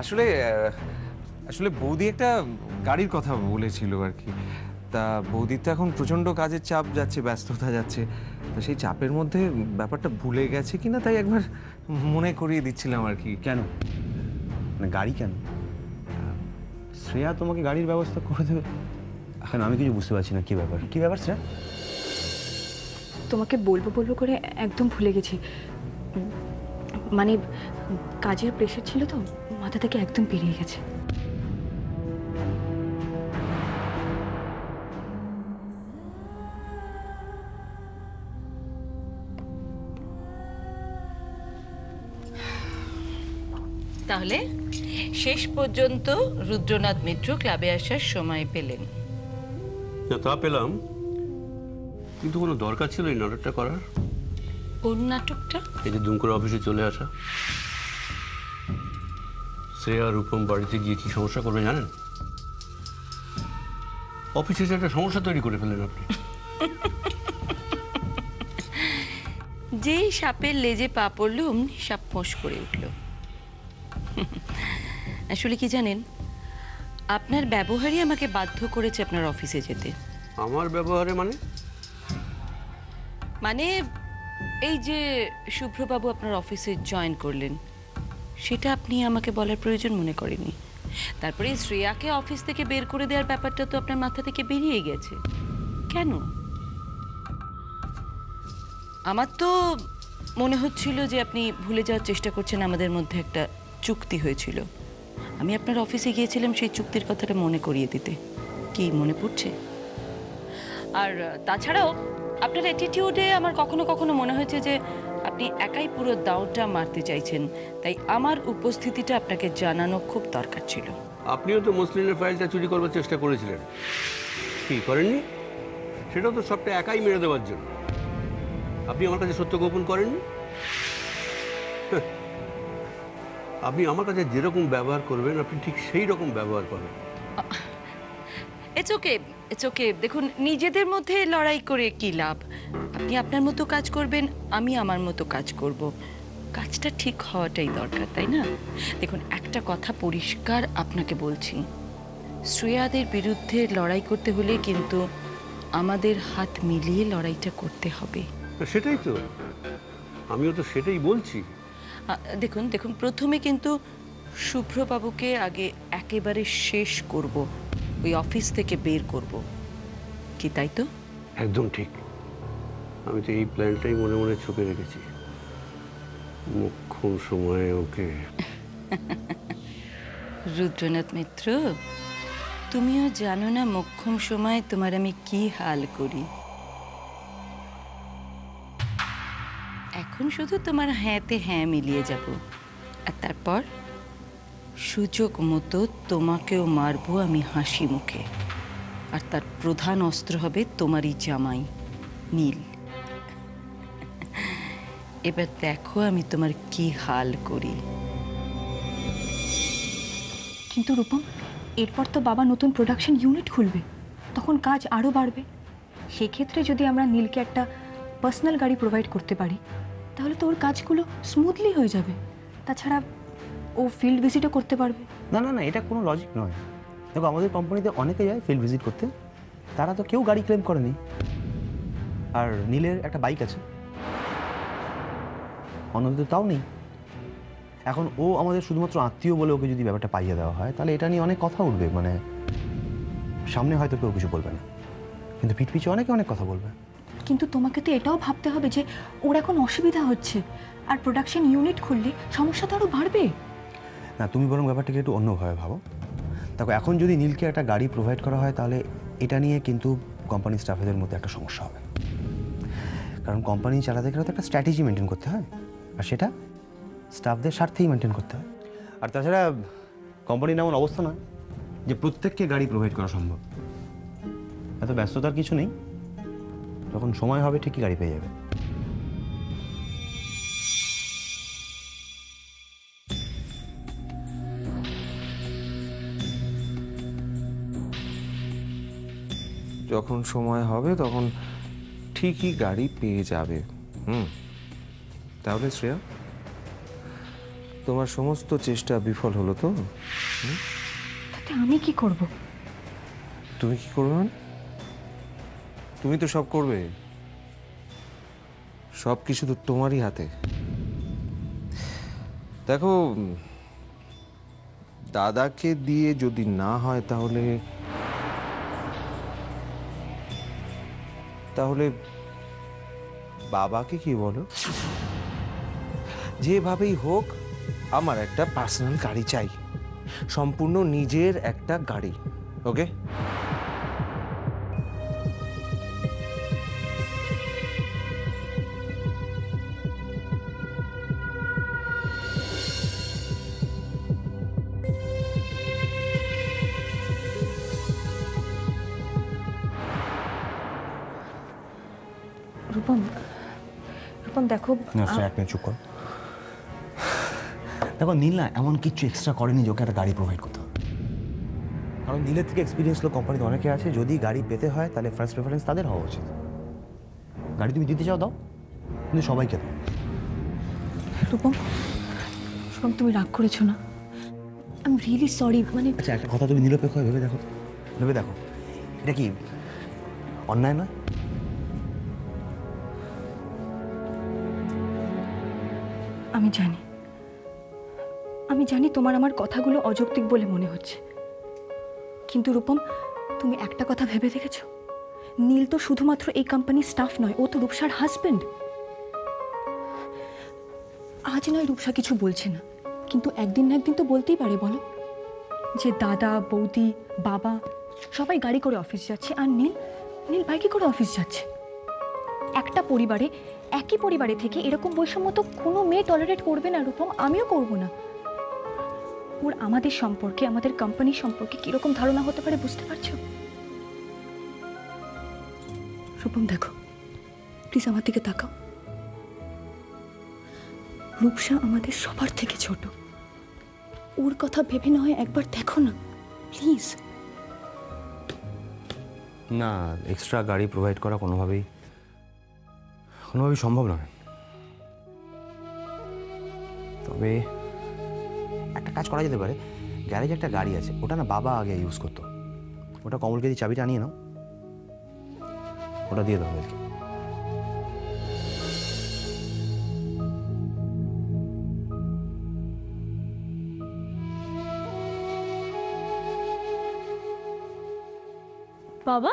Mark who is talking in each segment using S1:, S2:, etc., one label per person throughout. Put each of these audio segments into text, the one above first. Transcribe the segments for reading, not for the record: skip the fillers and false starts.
S1: আসলে আসলে বৌদি একটা গাড়ির কথা বলেছিল আর কি। তা বৌদির তো এখন প্রচণ্ড কাজের চাপ যাচ্ছে, ব্যস্ততা যাচ্ছে। তো সেই চাপের মধ্যে ব্যাপারটা ভুলে গেছে কিনা তাই একবার মনে করিয়ে দিচ্ছিলাম আর কি।
S2: কেন মানে গাড়ি কেন? শ্রেয়া তোমাকে গাড়ির ব্যবস্থা করে দেবে কেন? আমি কিছু বুঝতে পারছি না। কি ব্যাপার, কি ব্যাপার শ্রেয়া?
S3: তোমাকে বলবো বলবো করে একদম ভুলে গেছি। মানে কাজের প্রেশার ছিল তো, মাথা থেকে একদম বেরিয়ে গেছে।
S4: তাহলে শেষ পর্যন্ত রুদ্রনাথ মিত্র ক্লাবে আসার সময় পেলেন?
S5: না, তা পেলাম, কিন্তু কোনো দরকার ছিল এই নাটকটা করার?
S4: কোন নাটকটা?
S5: এই যে দুম করে অফিসে চলে আসা। শ্রেয়া রূপম বাড়িতে গিয়ে কি সমস্যা করবে জানেন? অফিসে যে একটা সমস্যা তৈরি করে ফেলেন আপনি।
S4: যেই সাপের লেজে পা পড়লো অমনি সাপ ফোঁস করে উঠল। আসলে কি জানেন, আপনার ব্যবহারই আমাকে বাধ্য করেছে আপনার অফিসে যেতে।
S5: আমার ব্যবহারে মানে?
S4: মানে এই যে শুভ্রবাবু আপনার অফিসে জয়েন করলেন, সেটা আপনি আমাকে বলার প্রয়োজন মনে করেননি। তারপরে শ্রেয়াকে অফিস থেকে বের করে দেওয়ার ব্যাপারটা তো আপনার মাথা থেকে বেরিয়ে গেছে। কেন? আমার তো মনে হচ্ছিল যে আপনি ভুলে যাওয়ার চেষ্টা করছেন আমাদের মধ্যে একটা চুক্তি হয়েছিল। আমি আপনার অফিসে গিয়েছিলাম সেই চুক্তির কথাটা মনে করিয়ে দিতে। কি মনে পড়ছে? আর তাছাড়াও আপনার অ্যাটিটিউডে আমার কখনো কখনো মনে হয়েছে যে আপনি একাই পুরো দাওটা মারতে চাইছেন, তাই আমার উপস্থিতিটা আপনাকে জানানো খুব দরকার ছিল।
S5: আপনিও তো মসলিনের ফাইলটা চুরি করবার চেষ্টা করেছিলেন, কি করেননি? সেটাও তো সবটা একাই মেরে দেওয়ার জন্য। আপনি আমার কাছে সত্য গোপন করেননি। আপনি আমার কাছে যেরকম ব্যবহার করবেন আপনি ঠিক সেই রকম ব্যবহার করবেন।
S4: It's okay. দেখুন, নিজেদের মধ্যে লড়াই করে কি লাভ? আপনি আপনার মতো কাজ করবেন, আমি আমার মতো কাজ করব। কাজটা ঠিক হওয়াটাই দরকার, তাই না? দেখুন, একটা কথা পরিষ্কার আপনাকে বলছি, শ্রেয়াদের বিরুদ্ধে লড়াই করতে হলে কিন্তু আমাদের হাত মিলিয়ে লড়াইটা করতে হবে।
S5: সেটাই তো, আমিও তো সেটাই বলছি।
S4: দেখুন, প্রথমে কিন্তু শুভ্রবাবুকে আগে একেবারে শেষ করব, ওই অফিস থেকে বের করব। কি তাই তো?
S5: একদম ঠিক। আমি তো এই প্ল্যানটাই মনে মনে ছুপে রেখেছি। মোক্ষম সময়ে ওকে।
S4: রুদ্রনাথ মিত্র, তুমিও জানো না মোক্ষম সময় তোমার আমি কি হাল করি। এখন শুধু তোমার হ্যাঁতে হ্যাঁ মিলিয়ে যাব, আর তারপর সুযোগ মতো তোমাকেও মারবো আমি হাসি মুখে। আর তার প্রধান অস্ত্র হবে তোমারই জামাই নীল। এবার দেখো আমি তোমার কি হাল করি।
S3: কিন্তু রূপম, এরপর তো বাবা নতুন প্রোডাকশন ইউনিট খুলবে, তখন কাজ আরও বাড়বে। সেক্ষেত্রে যদি আমরা নীলকে একটা পার্সোনাল গাড়ি প্রোভাইড করতে পারি, তাহলে তো ওর কাজগুলো স্মুথলি হয়ে যাবে। তাছাড়া ও ফিল্ড ভিজিটও করতে পারবে।
S2: না না না, এটা কোনো লজিক নয়। দেখো, আমাদের কোম্পানিতে অনেকে যায় ফিল্ড ভিজিট করতে, তারা তো কেউ গাড়ি ক্লেম করেনি। আর নীলের একটা বাইক আছে, অন্যদের তাও নেই। এখন ও আমাদের শুধুমাত্র আত্মীয় বলে ওকে যদি ব্যাপারটা পাইয়ে দেওয়া হয়, তাহলে এটা নিয়ে অনেক কথা উঠবে। মানে সামনে হয়তো কেউ কিছু বলবে না, কিন্তু পিঠ পিছে অনেকে অনেক কথা বলবে।
S3: কিন্তু তোমাকে তো এটাও ভাবতে হবে যে ওর এখন অসুবিধা হচ্ছে, আর প্রোডাকশন ইউনিট খুললে সমস্যা তো আরও বাড়বে।
S2: না, তুমি বরং ব্যাপারটাকে একটু অন্যভাবে ভাবো। দেখো, এখন যদি নীলকে একটা গাড়ি প্রোভাইড করা হয়, তাহলে এটা নিয়ে কিন্তু কোম্পানির স্টাফেদের মধ্যে একটা সমস্যা হবে। কারণ কোম্পানি চালাতে গেলে তো একটা স্ট্র্যাটেজি মেনটেন করতে হয়, আর সেটা স্টাফদের স্বার্থেই মেনটেন করতে হয়। আর তাছাড়া কোম্পানির এমন অবস্থা নয় যে প্রত্যেককে গাড়ি প্রোভাইড করা সম্ভব। এত ব্যস্ততার কিছু নেই, যখন সময় হবে ঠিকই গাড়ি পেয়ে যাবে।
S1: যখন সময় হবে তখন ঠিকই গাড়ি পেয়ে যাবে। তাহলে শ্রেয়া, তোমার সমস্ত চেষ্টা বিফল হলো তো?
S3: তাতে আমি কি করব?
S1: তুমি কি করবে মানে? তুমি তো সব করবে, সব কিছু তো তোমারই হাতে। দেখো, দাদাকে দিয়ে যদি না হয় তাহলে তাহলে বাবাকে কি বলো? যেভাবেই হোক আমার একটা পার্সোনাল গাড়ি চাই, সম্পূর্ণ নিজের একটা গাড়ি। ওকে?
S3: রূপম, রূপম দেখো,
S2: এক মিনিট চুপ কর। দেখো, নীল না এমন কিছু এক্সট্রা করেনি যে ওকে একটা গাড়ি প্রোভাইড করতে হবে। কারণ নীলের থেকে এক্সপিরিয়েন্স লোক কোম্পানিতে অনেকে আছে, যদি গাড়ি পেতে হয় তাহলে ফার্স্ট প্রেফারেন্স তাদের হওয়া উচিত। গাড়ি তুমি দিতে চাও দাও, কিন্তু সবাইকে দাও।
S3: রূপম, রূপম তুমি রাগ করেছো না? I am really sorry. মানে
S2: আচ্ছা, একটা কথা তুমি নিরপেক্ষ হয়ে ভেবে দেখো, ভেবে দেখো, এটা কি অন্যায় নয়?
S3: আমি জানি তোমার আমার কথাগুলো অযৌক্তিক বলে মনে হচ্ছে, কিন্তু রূপম তুমি একটা কথা ভেবে দেখেছো? নীল তো শুধুমাত্র এই কোম্পানির স্টাফ নয়, ও তো রূপসার হাজবেন্ড। আজ নয় রূপসা কিছু বলছে না, কিন্তু একদিন না একদিন তো বলতেই পারে, বলো, যে দাদা, বৌদি, বাবা সবাই গাড়ি করে অফিস যাচ্ছে, আর নীল বাইকে করে অফিস যাচ্ছে। একটা পরিবারে, একই পরিবারে থেকে এরকম বৈষম্য তো কোনো মেয়ে টলারেট করবে না রূপম, আমিও করব না। ওর আমাদের সম্পর্কে, আমাদের কোম্পানির সম্পর্কে কিরকম ধারণা হতে পারে বুঝতে পারছো? রূপম দেখো, প্লিজ আমার দিকে তাকাও। রূপসা আমাদের সবার থেকে ছোট, ওর কথা ভেবে না হয় একবার দেখো না প্লিজ।
S2: না, এক্সট্রা গাড়ি প্রোভাইড করা কোনোভাবেই সম্ভব নয়। তবে একটা কাজ করা যেতে পারে, গ্যারেজে একটা গাড়ি আছে, ওটা না বাবা আগে ইউজ করতো, ওটা কমলকে দিয়ে চাবিটা আনিয়ে নাও, ওটা দিয়ে দাও ওদেরকে।
S6: বাবা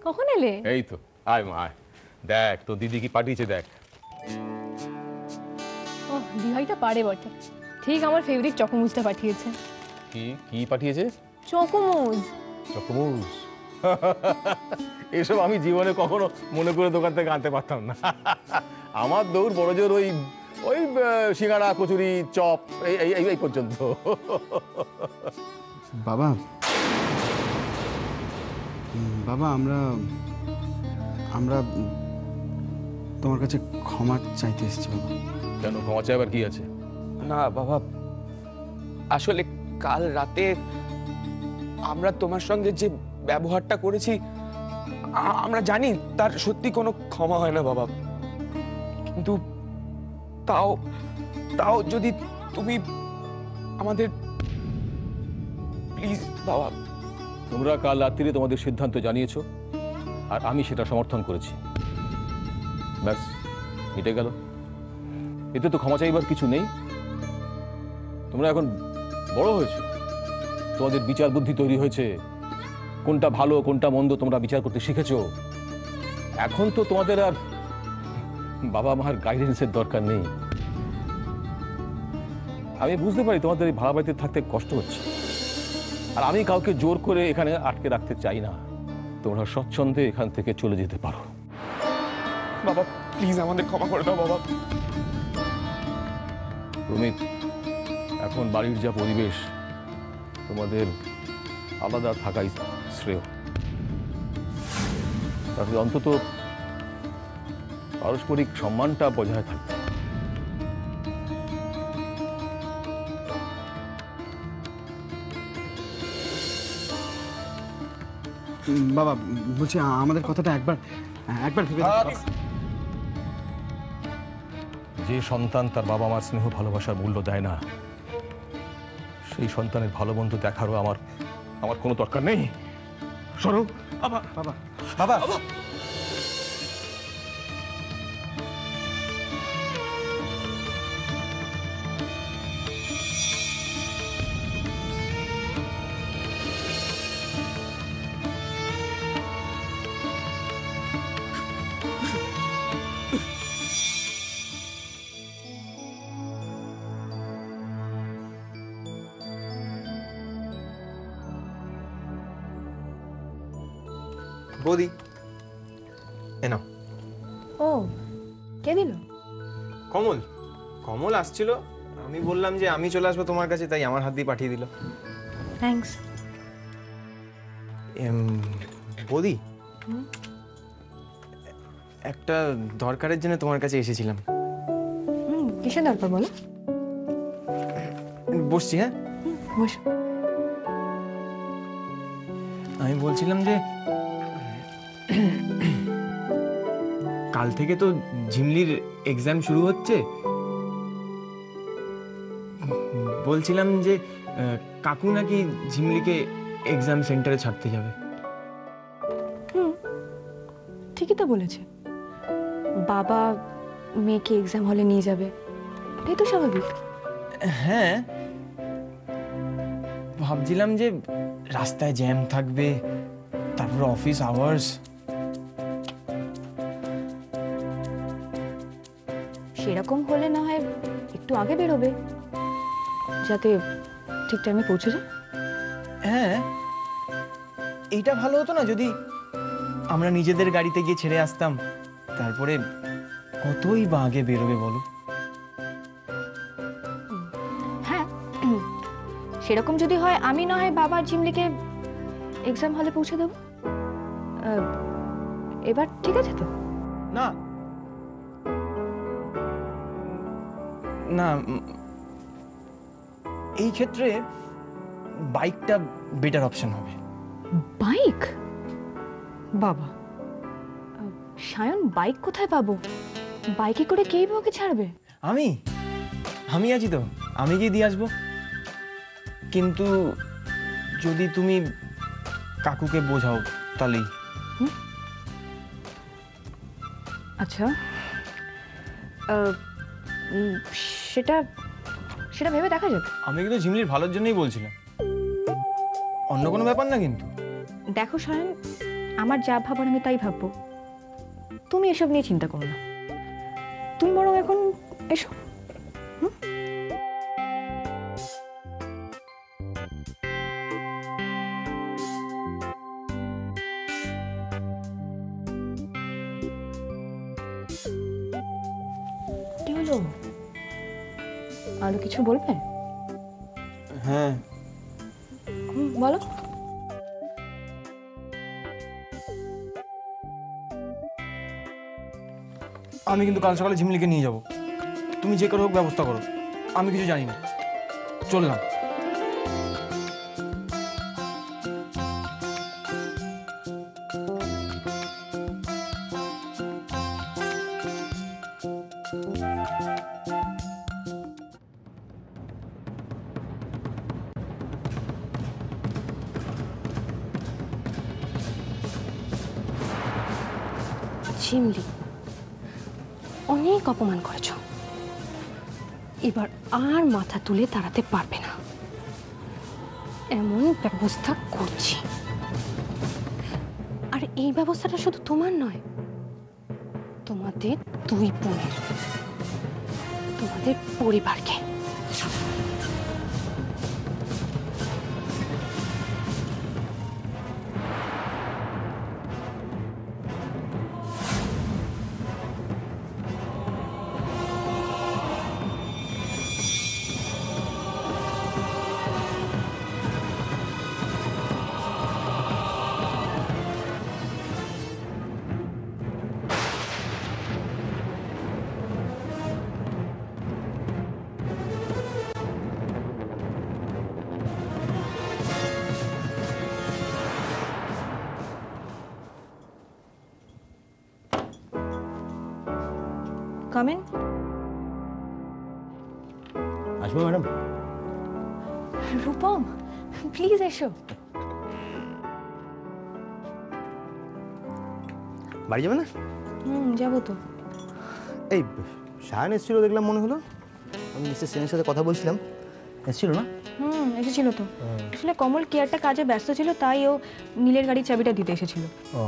S6: কখন এলে?
S7: এই তো, আয় মা আয়, দেখ তো দিদি কি পাঠিয়েছে দেখ।
S6: ও দিভাইটা পারে বটে, ঠিক আমার ফেভারিট চকোমুজটা পাঠিয়েছে।
S7: কি কি পাঠিয়েছে?
S6: চকোমুজ।
S7: চকমুজ? এসব আমি জীবনে কখনো মনে করে দোকান থেকে আনতে পারতাম না। আমার দৌড় বড় জোর ওই ওই সিঙ্গাড়া, কচুরি, চপ এই পর্যন্ত।
S8: বাবা, বাবা আমরা তোমার কাছে ক্ষমা চাইতে এসেছি বাবা।
S7: কেন, ক্ষমা চাইবার কি আছে?
S9: না বাবা, আসলে কাল রাতে আমরা তোমার সঙ্গে যে ব্যবহারটা করেছি, আমরা জানি তার সত্যি কোনো ক্ষমা হয় না বাবা, কিন্তু তাও যদি তুমি আমাদের প্লিজ বাবা।
S7: তোমরা কাল রাত্রিরে তোমাদের সিদ্ধান্ত জানিয়েছো, আর আমি সেটা সমর্থন করেছি, ব্যাস মিটে গেল। এতে তো ক্ষমা চাইবার কিছু নেই। তোমরা এখন বড় হয়েছে, তোমাদের বিচার বুদ্ধি তৈরি হয়েছে, কোনটা ভালো কোনটা মন্দ তোমরা বিচার করতে শিখেছো। এখন তো তোমাদের আর বাবা মার গাইডেন্সের দরকার নেই। আমি বুঝতে পারি তোমাদের এই ভাড়া বাড়িতে থাকতে কষ্ট হচ্ছে, আর আমি কাউকে জোর করে এখানে আটকে রাখতে চাই না। তোমরা স্বচ্ছন্দে এখান থেকে চলে যেতে পারো।
S9: বাবা প্লিজ আমাদের ক্ষমা করে দাও বাবা।
S7: রমিত, এখন বাড়ির যা পরিবেশ, তোমাদের আলাদা থাকাই শ্রেয়। তাহলে অন্তত পারস্পরিক সম্মানটা বজায় থাকবে।
S8: বাবা বলছি, আমাদের কথাটা একবার ভেবে দেখো।
S7: যে সন্তান তার বাবা মার স্নেহ ভালোবাসার মূল্য দেয় না, সেই সন্তানের ভালো মন্দ দেখারও আমার আমার কোনো দরকার নেই। সরো।
S8: বাবা বাবা
S1: বৌদি এ নাও।
S6: ও কে দিল?
S10: কমল কমল আসছিল, আমি বললাম যে আমি চলে আসবো তোমার কাছে, তাই আমার হাত দিয়ে পাঠিয়ে দিল।
S3: থ্যাঙ্কস।
S10: বৌদি, একটা দরকারের জন্য তোমার কাছে এসেছিলাম।
S3: কিসের দরকার বলো?
S10: বসছি। হ্যাঁ
S3: বস।
S10: আমি বলছিলাম যে কাল থেকে তো ঝিমলির এক্সাম শুরু হচ্ছে, বলছিলাম যে কাকু নাকি ঝিমলিকে এক্সাম সেন্টারে ছাড়তে যাবে।
S3: ঠিকই তো বলেছে, বাবা মেয়েকে এক্সাম হলে নিয়ে যাবে, এটাই তো স্বাভাবিক।
S10: হ্যাঁ, ভাবছিলাম যে রাস্তায় জ্যাম থাকবে, তারপর অফিস আওয়ার্স।
S3: সেরকম হলে না হয় একটু আগে বেরোবে, যাতে ঠিক টাইমে পৌঁছে যায়।
S10: হ্যাঁ, এইটা ভালো হতো না যদি আমরা নিজেদের গাড়িতে গিয়ে ছেড়ে আসতাম, তারপরে কতই বা আগে বেরোবে বলো।
S3: হ্যাঁ, সেরকম যদি হয় আমি না হয় বাবা ঝিমলিকে এক্সাম হলে পৌঁছে দেবো। এবার ঠিক আছে তো?
S10: না না, এই ক্ষেত্রে বাইকটা বেটার অপশন হবে।
S3: বাইক? বাবা, সায়ন বাইক কোথায় পাবো? বাইকে করে কেই বা ওকে ছাড়বে?
S10: আমি আছি তো, আমি গিয়ে দিয়ে আসবো। কিন্তু যদি তুমি কাকুকে বোঝাও তাহলেই।
S3: আচ্ছা, সেটা সেটা ভেবে দেখা যাবে।
S10: আমি কিন্তু ঝিমলির ভালোর জন্যই বলছিলাম, অন্য কোনো ব্যাপার না। কিন্তু
S3: দেখো সায়ন, আমার যা ভাবার আমি তাই ভাববো, তুমি এসব নিয়ে চিন্তা করো না। তুমি বরং এখন এসো। কি হলো, আরো কিছু বলবে?
S10: হ্যাঁ,
S3: বলো।
S10: আমি কিন্তু কাল সকালে ঝিমলিকে নিয়ে যাব, তুমি যে করে হোক ব্যবস্থা করো, আমি কিছু জানি না। চললাম।
S3: ঝিমলি, অনেক অপমান করেছ, এবার আর মাথা তুলে দাঁড়াতে পারবে না, এমন ব্যবস্থা করছি। আর এই ব্যবস্থাটা শুধু তোমার নয়, তোমাদের দুই বোনের, তোমাদের পরিবারকে। Come in.
S2: বসবো ম্যাডাম?
S3: রূপম প্লিজ এসো।
S2: বাড়ি যাবে না?
S3: যাবো তো।
S2: এই সায়ন এসেছিল দেখলাম, মনে হলো। আমি মিসেস সেনের সাথে কথা বলছিলাম, এসেছিল না?
S3: এসেছিল তো। আসলে কমল কেয়ারটা কাজে ব্যস্ত ছিল, তাই ও নীলের গাড়ির চাবিটা দিতে এসেছিল।
S2: ও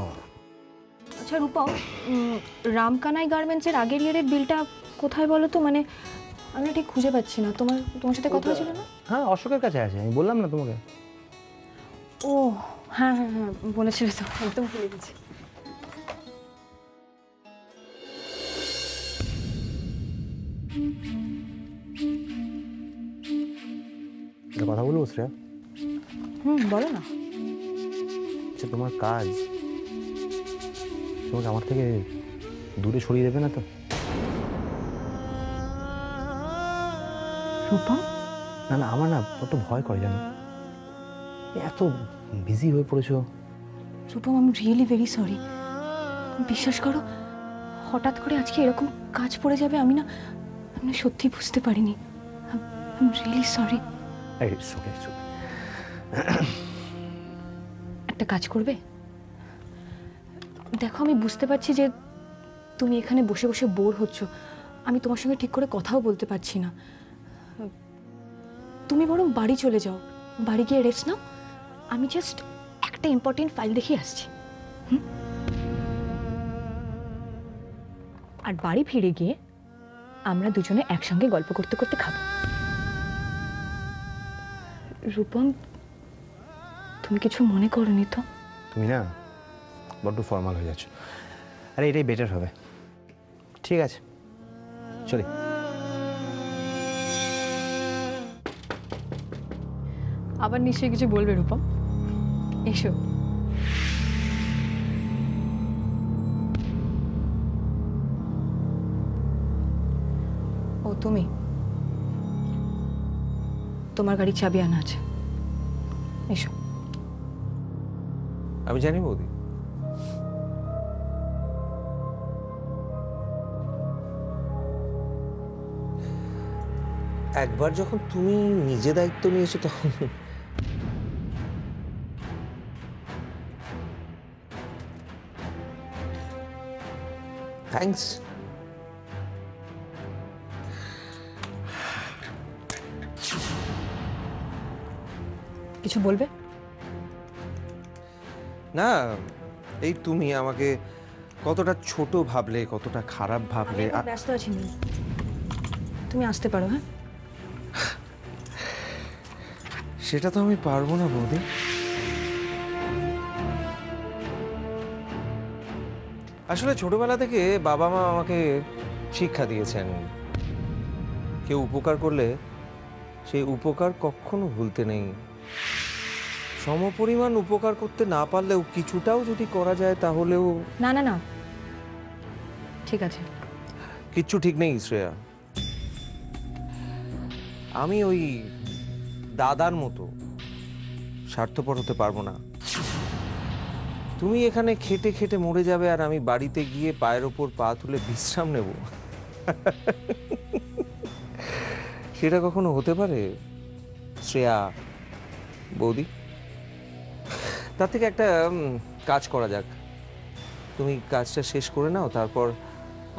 S3: আচ্ছা রূপম, রামকানাই গার্মেন্টসের আগের ইয়ারের বিলটা কোথায় বলো তো? মানে আমি ঠিক খুঁজে পাচ্ছি না। তোমার সাথে কথা হয়েছিল না?
S2: হ্যাঁ, অশোকের কাছে আছে, আমি বললাম না তোমাকে।
S3: ও হ্যাঁ হ্যাঁ হ্যাঁ বলেছিলে তো, একদম ভুলে গেছি।
S2: কথা বলবো শ্রেয়া?
S3: বলো না।
S2: আচ্ছা, তোমার কাজ তোমাকে আমার থেকে দূরে সরিয়ে দেবে না তো?
S3: রূপম?
S2: না না, আমার না কত ভয় করে জানো, এত বিজি হয়ে পড়েছো।
S3: Rupam, I am really very sorry. বিশ্বাস করো, হঠাৎ করে আজকে এরকম কাজ পড়ে যাবে আমি না সত্যি বুঝতে পারিনি। I am really sorry. একটা কাজ করবে? দেখো, আমি বুঝতে পারছি যে তুমি এখানে বসে বসে বোর হচ্ছ, আমি তোমার সঙ্গে ঠিক করে কথাও বলতে পারছি না। তুমি বরং বাড়ি চলে যাও, বাড়ি গিয়ে রেস্ট নাও। আমি জাস্ট একটা ইম্পর্টেন্ট ফাইল দেখিয়ে আসছি। আর বাড়ি ফিরে গিয়ে আমরা দুজনে একসঙ্গে গল্প করতে করতে খাবো। রূপম, তুমি কিছু মনে করনি তো?
S2: তুমি না বড্ড ফর্মাল হয়ে যাচ্ছ। আরে এটাই বেটার হবে। ঠিক আছে, চলি।
S3: আবার নিশ্চয়ই কিছু বলবে রূপম, এসো। ও তুমি, তোমার গাড়ির চাবি আনা আছে, এসো।
S1: আমি জানি বৌদি। একবার যখন তুমি নিজে দায়িত্ব নিয়েছো তখন থ্যাঙ্কস।
S3: কিছু বলবে?
S1: না, এই তুমি আমাকে কতটা ছোট ভাবলে, কতটা খারাপ ভাবলে।
S3: আমি ব্যস্ত আছি, তুমি আসতে পারো। হ্যাঁ,
S1: সেটা তো আমি পারবো না বৌদি। আসলে ছোটবেলা থেকে বাবা মা আমাকে শিক্ষা দিয়েছেন, কেউ উপকার করলে সেই উপকার কখনো ভুলতে নেই। সমপরিমাণ উপকার করতে না পারলেও কিছুটাও যদি করা যায় তাহলেও।
S3: না না না, ঠিক আছে।
S1: কিচ্ছু ঠিক নেই শ্রেয়া। আমি ওই দাদার মতো স্বার্থপর হতে পারবো না। তুমি এখানে খেটে খেটে মরে যাবে আর আমি বাড়িতে গিয়ে পায়ের ওপর পা তুলে বিশ্রাম নেব, সেটা কখনো হতে পারে শ্রেয়া বৌদি? তার থেকে একটা কাজ করা যাক, তুমি কাজটা শেষ করে নাও, তারপর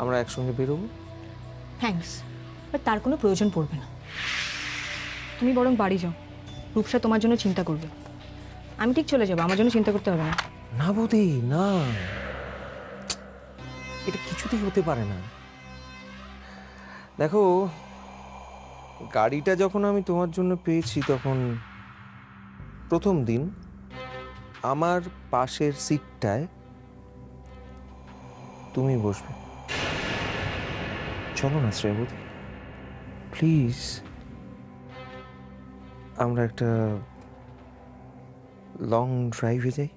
S1: আমরা একসঙ্গে বেরোবো।
S3: থ্যাঙ্কস, বাট তার কোনো প্রয়োজন পড়বে না। তুমি বরং বাড়ি যাও, রূপসা তোমার জন্য চিন্তা করবে। আমি ঠিক চলে যাবো, আমার জন্য চিন্তা করতে হবে না।
S1: না বৌদি না, এটা কিছুতেই হতে পারে না। দেখো, গাড়িটা যখন আমি তোমার জন্য পেয়েছি তখন প্রথম দিন আমার পাশের সিটটায় তুমি বসবে। চলো না শ্রেয়াবতী, প্লিজ আমরা একটা লং ড্রাইভে যাই।